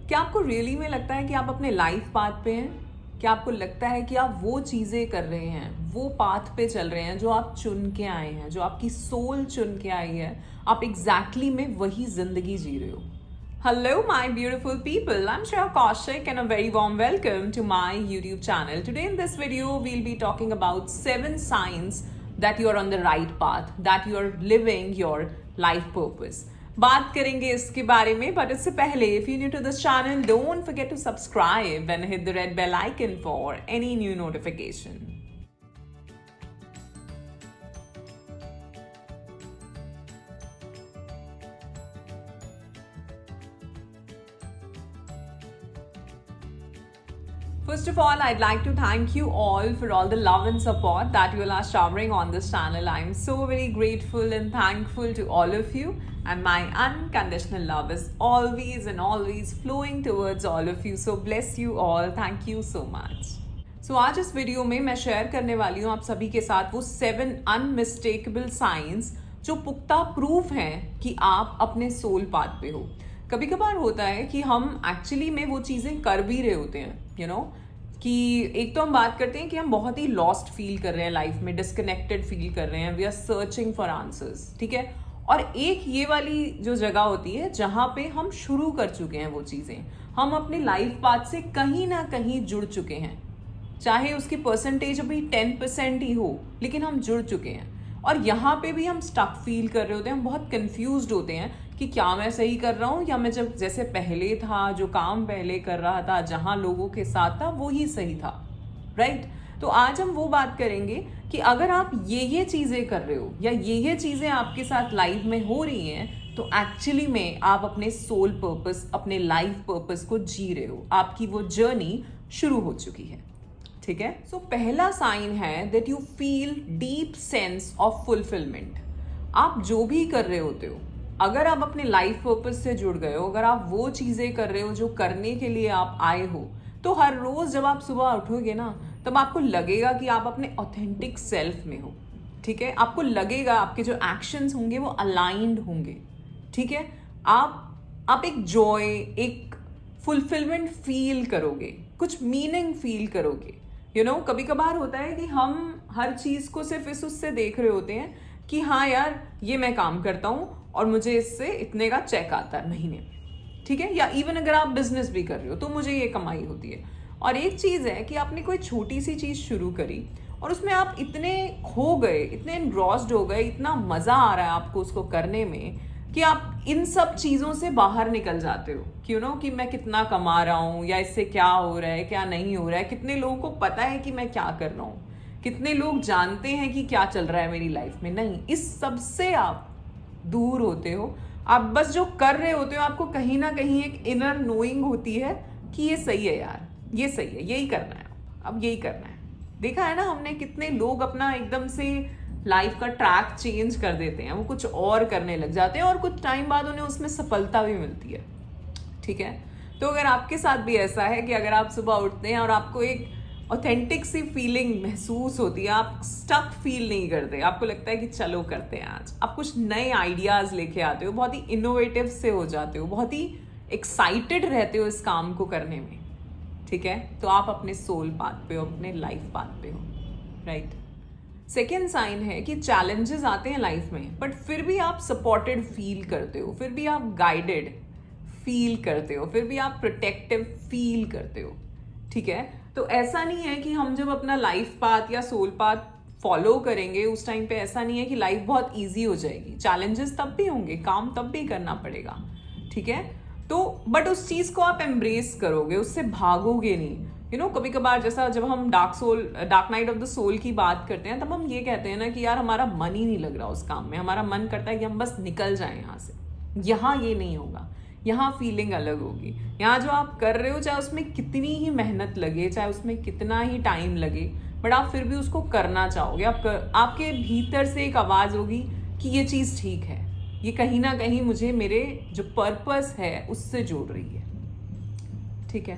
क्या आपको रियली में लगता है कि आप अपने लाइफ पाथ पे हैं? क्या आपको लगता है कि आप वो चीज़ें कर रहे हैं, वो पाथ पे चल रहे हैं जो आप चुन के आए हैं, जो आपकी सोल चुन के आई है, आप एग्जैक्टली में वही जिंदगी जी रहे हो? Hello, my beautiful people. I'm Shreya Kaushik and a very warm welcome to my YouTube channel. Today in this video, we'll be talking about 7 signs that you're on the right path, that you're living your life purpose. बात करेंगे इसके बारे में, but इससे पहले if you're new to this channel, don't forget to subscribe and hit the red bell icon for any new notification. First of all, I'd like to thank you all for all the love and support that you all are showering on this channel. I'm so very grateful and thankful to all of you, and my unconditional love is always and always flowing towards all of you. So bless you all. Thank you so much. So आज इस video में मैं share करने वाली हूँ आप सभी के साथ वो 7 अनमिस्टेकेबल साइंस जो पुख्ता प्रूफ हैं कि आप अपने सोल पाथ पे हो। कभी कभार होता है कि हम एक्चुअली में वो चीज़ें कर भी रहे होते हैं, यू नो, कि एक तो हम बात करते हैं कि हम बहुत ही लॉस्ट फील कर रहे हैं लाइफ में, डिस्कनेक्टेड फील कर रहे हैं, we are searching for answers, ठीक है। और एक ये वाली जो जगह होती है जहाँ पे हम शुरू कर चुके हैं वो चीज़ें, हम अपने लाइफ पाथ से कहीं ना कहीं जुड़ चुके हैं, चाहे उसकी परसेंटेज अभी 10% ही हो, लेकिन हम जुड़ चुके हैं। और यहाँ पे भी हम स्टक फील कर रहे होते हैं, हम बहुत कंफ्यूज्ड होते हैं कि क्या मैं सही कर रहा हूँ या मैं जब जैसे पहले था, जो काम पहले कर रहा था, जहाँ लोगों के साथ था, वो ही सही था, राइट। तो आज हम वो बात करेंगे कि अगर आप ये चीज़ें कर रहे हो या ये चीज़ें आपके साथ लाइफ में हो रही हैं, तो एक्चुअली में आप अपने सोल पर्पस, अपने लाइफ पर्पस को जी रहे हो, आपकी वो जर्नी शुरू हो चुकी है, ठीक है। सो पहला साइन है that you feel deep sense of fulfilment. आप जो भी कर रहे होते हो, अगर आप अपने लाइफ पर्पस से जुड़ गए हो, अगर आप वो चीज़ें कर रहे हो जो करने के लिए आप आए हो, तो हर रोज़ जब आप सुबह उठोगे ना, तब आपको लगेगा कि आप अपने ऑथेंटिक सेल्फ में हो, ठीक है। आपको लगेगा आपके जो एक्शंस होंगे वो अलाइंड होंगे, ठीक है। आप एक जॉय, एक फुलफिलमेंट फील करोगे, कुछ मीनिंग फील करोगे, यू नो। कभी कभार होता है कि हम हर चीज़ को सिर्फ उससे देख रहे होते हैं कि हाँ यार, ये मैं काम करता हूँ और मुझे इससे इतने का चेक आता है महीने में, ठीक है। या इवन अगर आप बिजनेस भी कर रहे हो तो मुझे ये कमाई होती है। और एक चीज़ है कि आपने कोई छोटी सी चीज़ शुरू करी और उसमें आप इतने खो गए, इतने एनग्रॉस्ड हो गए, इतना मज़ा आ रहा है आपको उसको करने में कि आप इन सब चीज़ों से बाहर निकल जाते हो, क्यों नो, कि मैं कितना कमा रहा हूँ या इससे क्या हो रहा है, क्या नहीं हो रहा है, कितने लोगों को पता है कि मैं क्या कर रहा हूँ, कितने लोग जानते हैं कि क्या चल रहा है मेरी लाइफ में। नहीं, इस सब से आप दूर होते हो। आप बस जो कर रहे होते हो, आपको कहीं ना कहीं एक इनर नोइंग होती है कि ये सही है यार, ये सही है, यही करना है, अब यही करना है। देखा है ना हमने, कितने लोग अपना एकदम से लाइफ का ट्रैक चेंज कर देते हैं, वो कुछ और करने लग जाते हैं और कुछ टाइम बाद उन्हें उसमें सफलता भी मिलती है, ठीक है। तो अगर आपके साथ भी ऐसा है कि अगर आप सुबह उठते हैं और आपको एक ऑथेंटिक सी फीलिंग महसूस होती है, आप स्टक फील नहीं करते, आपको लगता है कि चलो करते हैं आज, आप कुछ नए आइडियाज़ लेके आते हो, बहुत ही इनोवेटिव से हो जाते हो, बहुत ही एक्साइटेड रहते हो इस काम को करने में, ठीक है, तो आप अपने सोल पाथ पे हो, अपने लाइफ पाथ पे हो, राइट। सेकेंड साइन है कि चैलेंजेस आते हैं लाइफ में, बट फिर भी आप सपोर्टेड फील करते हो, फिर भी आप गाइडेड फील करते हो, फिर भी आप प्रोटेक्टिव फील करते हो, ठीक है। तो ऐसा नहीं है कि हम जब अपना लाइफ पाथ या सोल पाथ फॉलो करेंगे उस टाइम पे ऐसा नहीं है कि लाइफ बहुत इजी हो जाएगी, चैलेंजेस तब भी होंगे, काम तब भी करना पड़ेगा, ठीक है। तो बट उस चीज़ को आप एम्ब्रेस करोगे, उससे भागोगे नहीं, यू नो। कभी कभार जैसा जब हम dark night of the soul की बात करते हैं, तब हम ये कहते हैं ना कि यार हमारा मन ही नहीं लग रहा उस काम में, हमारा मन करता है कि हम बस निकल जाएं यहाँ से। यहाँ ये नहीं होगा, यहाँ फीलिंग अलग होगी। यहाँ जो आप कर रहे हो, चाहे उसमें कितनी ही मेहनत लगे, चाहे उसमें कितना ही टाइम लगे, बट आप फिर भी उसको करना चाहोगे। आपके भीतर से एक आवाज़ होगी कि ये चीज़ ठीक है, ये कहीं ना कहीं मुझे मेरे जो पर्पस है उससे जोड़ रही है, ठीक है।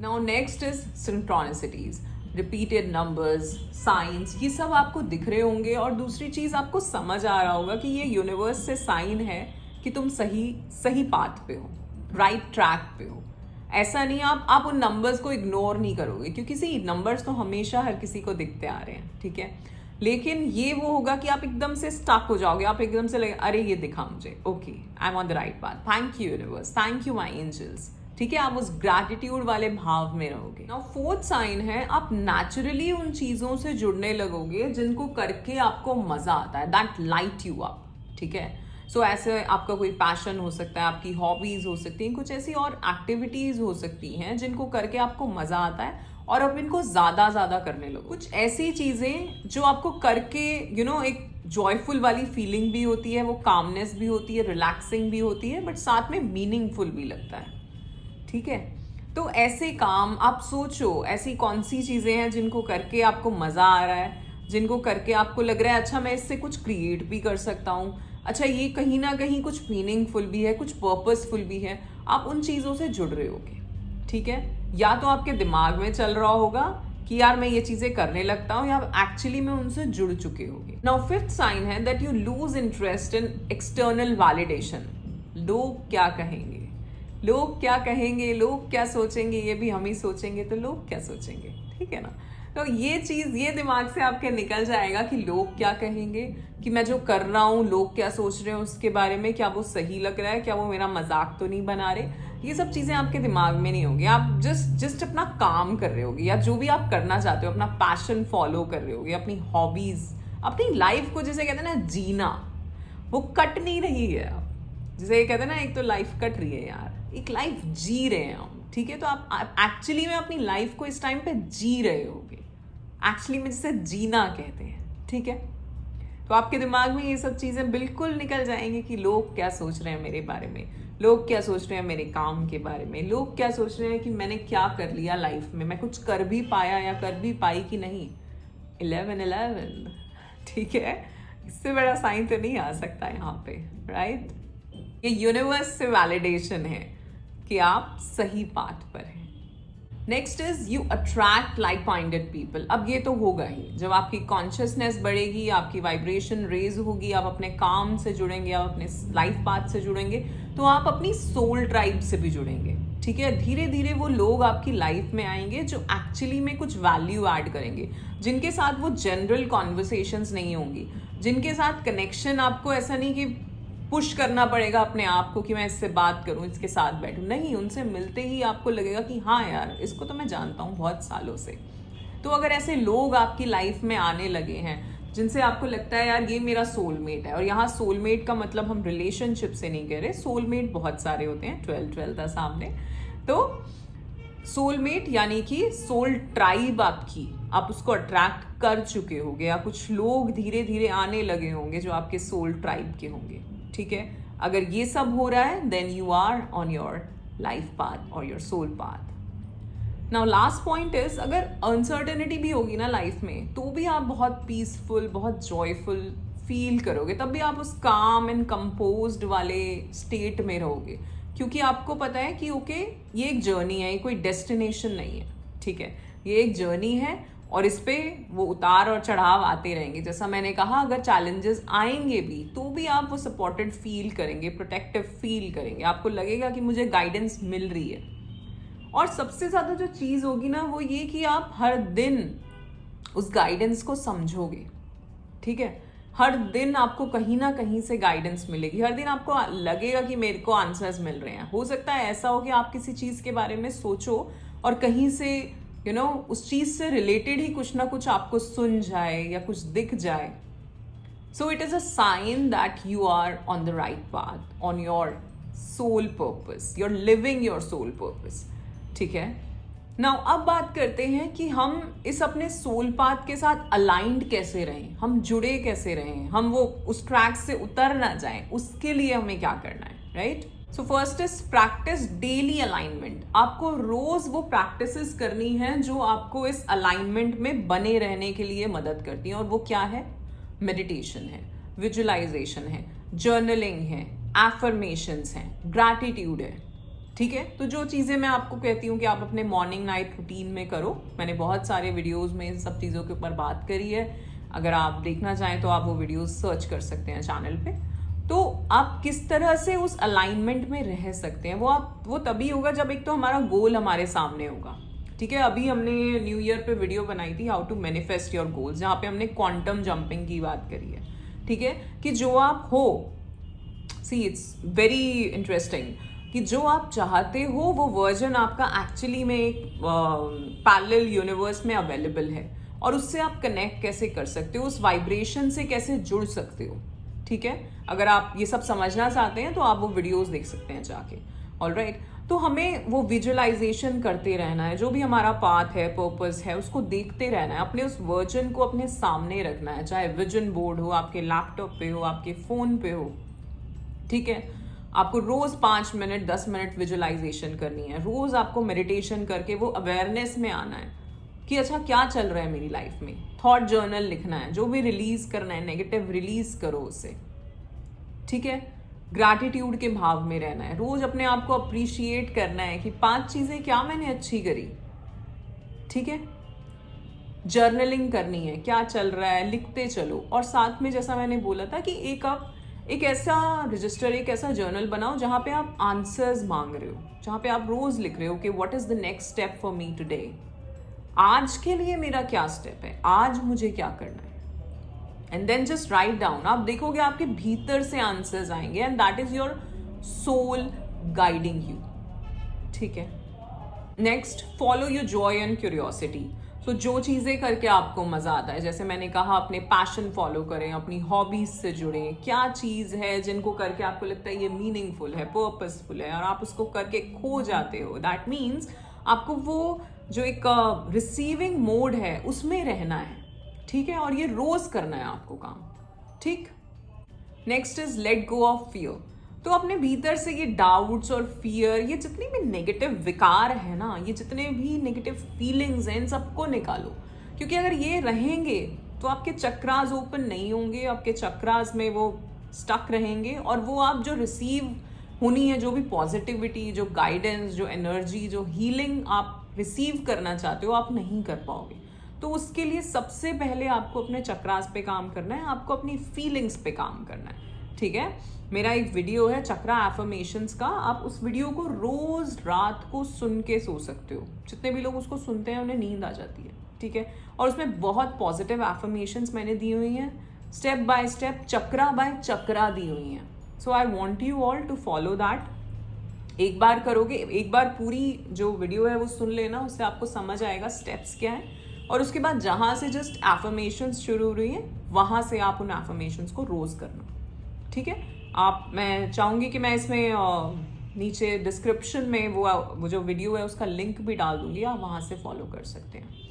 Now next is synchronicities, repeated numbers, science, ये सब आपको दिख रहे होंगे। और दूसरी चीज़ आपको समझ आ रहा होगा कि ये यूनिवर्स से साइन है कि तुम सही पाथ पे हो, राइट ट्रैक पे हो। ऐसा नहीं आप उन नंबर्स को इग्नोर नहीं करोगे, क्योंकि सी नंबर्स तो हमेशा हर किसी को दिखते आ रहे हैं, ठीक है। लेकिन ये वो होगा कि आप एकदम से स्टक हो जाओगे, आप एकदम से लगे अरे ये दिखा मुझे, okay I am on the right path, thank you universe, thank you my angels, ठीक है। आप उस ग्रैटिट्यूड वाले भाव में रहोगे। नाउ फोर्थ साइन है, आप नेचुरली उन चीजों से जुड़ने लगोगे जिनको करके आपको मजा आता है, दैट लाइट यू अप, ठीक है। सो ऐसे आपका कोई पैशन हो सकता है, आपकी हॉबीज हो सकती हैं, कुछ ऐसी और एक्टिविटीज हो सकती हैं जिनको करके आपको मजा आता है और आप इनको ज्यादा करने लगो। कुछ ऐसी चीजें जो आपको करके एक जॉयफुल वाली फीलिंग भी होती है, वो कामनेस भी होती है, रिलैक्सिंग भी होती है, बट साथ में मीनिंगफुल भी लगता है, ठीक है। तो ऐसे काम आप सोचो, ऐसी कौन सी चीजें हैं जिनको करके आपको मजा आ रहा है, जिनको करके आपको लग रहा है अच्छा मैं इससे कुछ क्रिएट भी कर सकता हूँ, अच्छा ये कहीं ना कहीं कुछ मीनिंगफुल भी है, कुछ पर्पसफुल भी है। आप उन चीज़ों से जुड़ रहे होगे, ठीक है। या तो आपके दिमाग में चल रहा होगा कि यार मैं ये चीज़ें करने लगता हूँ, या एक्चुअली में उनसे जुड़ चुके होगे। नाउ फिफ्थ साइन है that you lose interest in external validation. लोग क्या कहेंगे, लोग क्या कहेंगे, लोग क्या सोचेंगे, ये भी हम ही सोचेंगे तो लोग क्या सोचेंगे, ठीक है ना। तो ये चीज़ ये दिमाग से आपके निकल जाएगा कि लोग क्या कहेंगे, कि मैं जो कर रहा हूँ लोग क्या सोच रहे हैं उसके बारे में, क्या वो सही लग रहा है, क्या वो मेरा मजाक तो नहीं बना रहे। ये सब चीज़ें आपके दिमाग में नहीं होगी। आप जस्ट अपना काम कर रहे होगे, या जो भी आप करना चाहते हो, अपना पैशन फॉलो कर रहे होगे, अपनी हॉबीज, अपनी लाइफ को जिसे कहते हैं ना जीना, वो कट नहीं रही है। आप जिसे कहते हैं ना, एक तो लाइफ कट रही है यार, एक लाइफ जी रहे हैं हम, ठीक है। तो आप एक्चुअली में अपनी लाइफ को इस टाइम पे जी रहे होगे, एक्चुअली में जिसे जीना कहते हैं, ठीक है। तो आपके दिमाग में ये सब चीज़ें बिल्कुल निकल जाएंगी कि लोग क्या सोच रहे हैं मेरे बारे में, लोग क्या सोच रहे हैं मेरे काम के बारे में, लोग क्या सोच रहे हैं कि मैंने क्या कर लिया लाइफ में, मैं कुछ कर भी पाया या कर भी पाई कि नहीं। 11-11, ठीक है। इससे बड़ा साइन तो नहीं आ सकता यहाँ पे, राइट। ये यूनिवर्स से वैलिडेशन है कि आप सही पाथ पर हैं। Next is you attract like minded people. अब ये तो होगा ही, जब आपकी कॉन्शियसनेस बढ़ेगी, आपकी वाइब्रेशन रेज होगी, आप अपने काम से जुड़ेंगे, आप अपने लाइफ पाथ से जुड़ेंगे, तो आप अपनी सोल ट्राइब से भी जुड़ेंगे, ठीक है। धीरे धीरे वो लोग आपकी लाइफ में आएंगे जो एक्चुअली में कुछ वैल्यू ऐड करेंगे, जिनके साथ वो जनरल कॉन्वर्सेशंस नहीं होंगी, जिनके साथ कनेक्शन आपको ऐसा नहीं कि पुश करना पड़ेगा अपने आप को कि मैं इससे बात करूं, इसके साथ बैठूं, नहीं, उनसे मिलते ही आपको लगेगा कि हाँ यार इसको तो मैं जानता हूँ बहुत सालों से। तो अगर ऐसे लोग आपकी लाइफ में आने लगे हैं जिनसे आपको लगता है यार ये मेरा सोलमेट है, और यहाँ सोलमेट का मतलब हम रिलेशनशिप से नहीं कह रहे, सोलमेट बहुत सारे होते हैं, 12 था सामने। तो सोलमेट यानी कि सोल ट्राइब आपकी, आप उसको अट्रैक्ट कर चुके होंगे, या कुछ लोग धीरे धीरे आने लगे होंगे जो आपके सोल ट्राइब के होंगे, ठीक है। अगर ये सब हो रहा है then you are on your life path और your soul path. Now last point is, अगर अनसर्टेनिटी भी होगी ना लाइफ में, तो भी आप बहुत पीसफुल, बहुत जॉयफुल फील करोगे, तब भी आप उस काम एंड कंपोज्ड वाले स्टेट में रहोगे, क्योंकि आपको पता है कि ओके ये एक जर्नी है, ये कोई डेस्टिनेशन नहीं है, ठीक है। ये एक जर्नी है और इस पे वो उतार और चढ़ाव आते रहेंगे। जैसा मैंने कहा, अगर चैलेंजेस आएंगे भी तो भी आप वो सपोर्टेड फील करेंगे, प्रोटेक्टिव फील करेंगे, आपको लगेगा कि मुझे गाइडेंस मिल रही है। और सबसे ज़्यादा जो चीज़ होगी ना वो ये कि आप हर दिन उस गाइडेंस को समझोगे, ठीक है। हर दिन आपको कहीं ना कहीं से गाइडेंस मिलेगी, हर दिन आपको लगेगा कि मेरे को आंसर्स मिल रहे हैं। हो सकता है ऐसा हो कि आप किसी चीज़ के बारे में सोचो और कहीं से उस चीज से रिलेटेड ही कुछ ना कुछ आपको सुन जाए या कुछ दिख जाए। So it is a sign that you are on the right path, on your soul purpose, you are living your soul purpose, ठीक है। नाउ अब बात करते हैं कि हम इस अपने सोल पाथ के साथ अलाइंड कैसे रहें, हम जुड़े कैसे रहें, हम वो उस ट्रैक से उतर ना जाएं, उसके लिए हमें क्या करना है, right. So first is practice daily alignment. आपको रोज वो प्रैक्टिसेस करनी है जो आपको इस अलाइनमेंट में बने रहने के लिए मदद करती हैं, और वो क्या है? मेडिटेशन है, विजुअलाइजेशन है, जर्नलिंग है, एफर्मेशंस हैं, ग्रैटिट्यूड है, ठीक है। तो जो चीज़ें मैं आपको कहती हूँ कि आप अपने मॉर्निंग नाइट रूटीन में करो, मैंने बहुत सारे वीडियोस में इन सब चीज़ों के ऊपर बात करी है, अगर आप देखना चाहें तो आप वो वीडियोस सर्च कर सकते हैं चैनल पे। तो आप किस तरह से उस अलाइनमेंट में रह सकते हैं, वो तभी होगा जब एक तो हमारा गोल हमारे सामने होगा। ठीक है, अभी हमने न्यू ईयर पे वीडियो बनाई थी how to manifest your goals, जहाँ पे हमने क्वांटम जंपिंग की बात करी है। ठीक है, कि जो आप हो, सी इट्स वेरी इंटरेस्टिंग कि जो आप चाहते हो वो वर्जन आपका एक्चुअली में एक पैरेलल यूनिवर्स में अवेलेबल है, और उससे आप कनेक्ट कैसे कर सकते हो, उस वाइब्रेशन से कैसे जुड़ सकते हो। ठीक है, अगर आप ये सब समझना चाहते हैं तो आप वो वीडियोस देख सकते हैं जाके। ऑलराइट, तो हमें वो विजुअलाइजेशन करते रहना है, जो भी हमारा पाथ है, पर्पस है, उसको देखते रहना है, अपने उस वर्जन को अपने सामने रखना है, चाहे विजन बोर्ड हो, आपके लैपटॉप पे हो, आपके फोन पे हो। ठीक है, आपको रोज 5 मिनट 10 मिनट विजुअलाइजेशन करनी है, रोज आपको मेडिटेशन करके वो अवेयरनेस में आना है कि अच्छा क्या चल रहा है मेरी लाइफ में। थॉट जर्नल लिखना है, जो भी रिलीज करना है नेगेटिव रिलीज करो उसे। ठीक है, ग्रैटिट्यूड के भाव में रहना है, रोज अपने आप को अप्रिशिएट करना है कि 5 चीजें क्या मैंने अच्छी करी। ठीक है, जर्नलिंग करनी है, क्या चल रहा है लिखते चलो, और साथ में जैसा मैंने बोला था कि एक ऐसा रजिस्टर, एक ऐसा जर्नल बनाओ जहाँ पे आप आंसर्स मांग रहे हो, जहाँ पे आप रोज लिख रहे हो कि what is the next step for me today. आज के लिए मेरा क्या स्टेप है, आज मुझे क्या करना है, and then just write down. आप देखोगे आपके भीतर से आंसर्स आएंगे, and that is your soul guiding you. ठीक है, next, follow your joy and curiosity. तो जो चीज़ें करके आपको मज़ा आता है, जैसे मैंने कहा अपने पैशन फॉलो करें, अपनी हॉबीज से जुड़ें। क्या चीज़ है जिनको करके आपको लगता है ये मीनिंगफुल है, पर्पसफुल है, और आप उसको करके खो जाते हो, दैट मीन्स आपको वो जो एक रिसीविंग मोड है उसमें रहना है। ठीक है, और ये रोज करना है आपको काम। ठीक, next is let go of fear. तो अपने भीतर से ये डाउट्स और फियर, ये जितनी भी नेगेटिव विकार है ना, ये जितने भी नेगेटिव फीलिंग्स हैं, इन सबको निकालो। क्योंकि अगर ये रहेंगे तो आपके चक्रास ओपन नहीं होंगे, आपके चक्रास में वो स्टक रहेंगे, और वो आप जो रिसीव होनी है, जो भी पॉजिटिविटी, जो गाइडेंस, जो एनर्जी, जो हीलिंग आप रिसीव करना चाहते हो, आप नहीं कर पाओगे। तो उसके लिए सबसे पहले आपको अपने चक्रास पे काम करना है, आपको अपनी फीलिंग्स पे काम करना है। ठीक है, मेरा एक वीडियो है चक्रा एफर्मेशंस का, आप उस वीडियो को रोज रात को सुन के सो सकते हो। जितने भी लोग उसको सुनते हैं उन्हें नींद आ जाती है। ठीक है, और उसमें बहुत पॉजिटिव एफर्मेशंस मैंने दी हुई हैं, step by step, chakra by chakra दी हुई हैं। So I want you all to follow that. एक बार करोगे, एक बार पूरी जो वीडियो है वो सुन लेना, उससे आपको समझ आएगा स्टेप्स क्या है, और उसके बाद जहाँ से जस्ट एफर्मेशंस शुरू हो रही हैं वहाँ से आप उन एफर्मेशंस को रोज करना। ठीक है, मैं चाहूँगी कि मैं इसमें नीचे डिस्क्रिप्शन में वो जो वीडियो है उसका लिंक भी डाल दूंगी, आप वहाँ से फॉलो कर सकते हैं।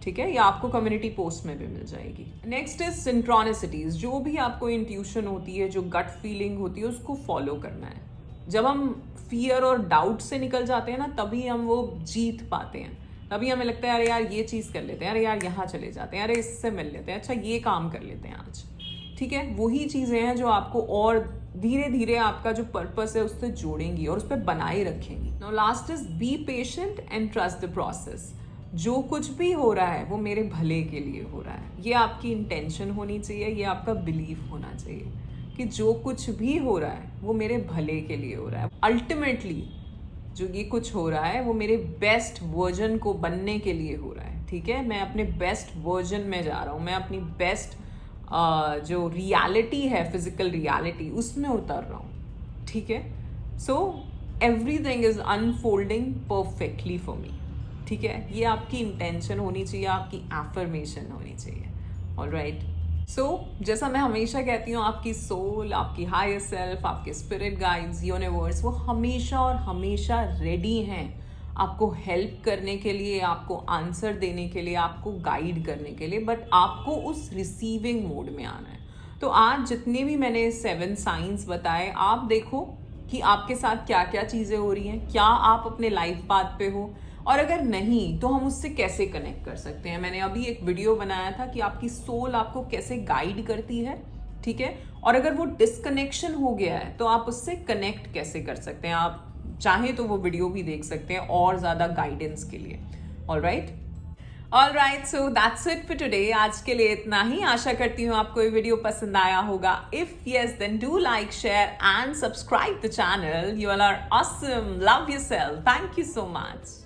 ठीक है, या आपको कम्युनिटी पोस्ट में भी मिल जाएगी। Next is synchronicities. जो भी आपको इंट्यूशन होती है, जो गट फीलिंग होती है, उसको फॉलो करना है। जब हम फियर और डाउट से निकल जाते हैं ना, तभी हम वो जीत पाते हैं। तभी हमें लगता है अरे यार ये चीज़ कर लेते हैं, अरे यार यहाँ चले जाते हैं, अरे इससे मिल लेते हैं, अच्छा ये काम कर लेते हैं आज। ठीक है, वही चीज़ें हैं जो आपको और धीरे धीरे आपका जो पर्पस है उससे जोड़ेंगी और उस पर बनाए रखेंगी। Now last is be patient and trust the process. जो कुछ भी हो रहा है वो मेरे भले के लिए हो रहा है, ये आपकी इंटेंशन होनी चाहिए, ये आपका बिलीफ होना चाहिए कि जो कुछ भी हो रहा है वो मेरे भले के लिए हो रहा है। अल्टीमेटली जो ये कुछ हो रहा है वो मेरे बेस्ट वर्जन को बनने के लिए हो रहा है। ठीक है, मैं अपने बेस्ट वर्जन में जा रहा हूँ, मैं अपनी बेस्ट जो रियलिटी है, फिजिकल रियलिटी, उसमें उतर रहा हूँ। ठीक है, so everything is unfolding perfectly for me. ठीक है, ये आपकी इंटेंशन होनी चाहिए, आपकी एफर्मेशन होनी चाहिए। ऑलराइट, सो जैसा मैं हमेशा कहती हूँ, आपकी सोल, आपकी हायर सेल्फ, आपके स्पिरिट गाइड्स, यूनिवर्स, वो हमेशा और हमेशा रेडी हैं आपको हेल्प करने के लिए, आपको आंसर देने के लिए, आपको गाइड करने के लिए, बट आपको उस रिसीविंग मोड में आना है। तो आज जितने भी मैंने 7 साइंस बताए, आप देखो कि आपके साथ क्या क्या चीज़ें हो रही हैं, क्या आप अपने लाइफ पाथ पे हो, और अगर नहीं तो हम उससे कैसे कनेक्ट कर सकते हैं। मैंने अभी एक वीडियो बनाया था कि आपकी सोल आपको कैसे गाइड करती है। ठीक है, और अगर वो डिस्कनेक्शन हो गया है तो आप उससे कनेक्ट कैसे कर सकते हैं। आप चाहें तो वो वीडियो भी देख सकते हैं और ज़्यादा गाइडेंस के लिए। Alright, Alright, so that's it for today. आज के लिए इतना ही. आशा करती हूँ आपको ये वीडियो पसंद आया होगा. If yes, then do like, share and subscribe the channel. You all are awesome. Love yourself. Thank you so much.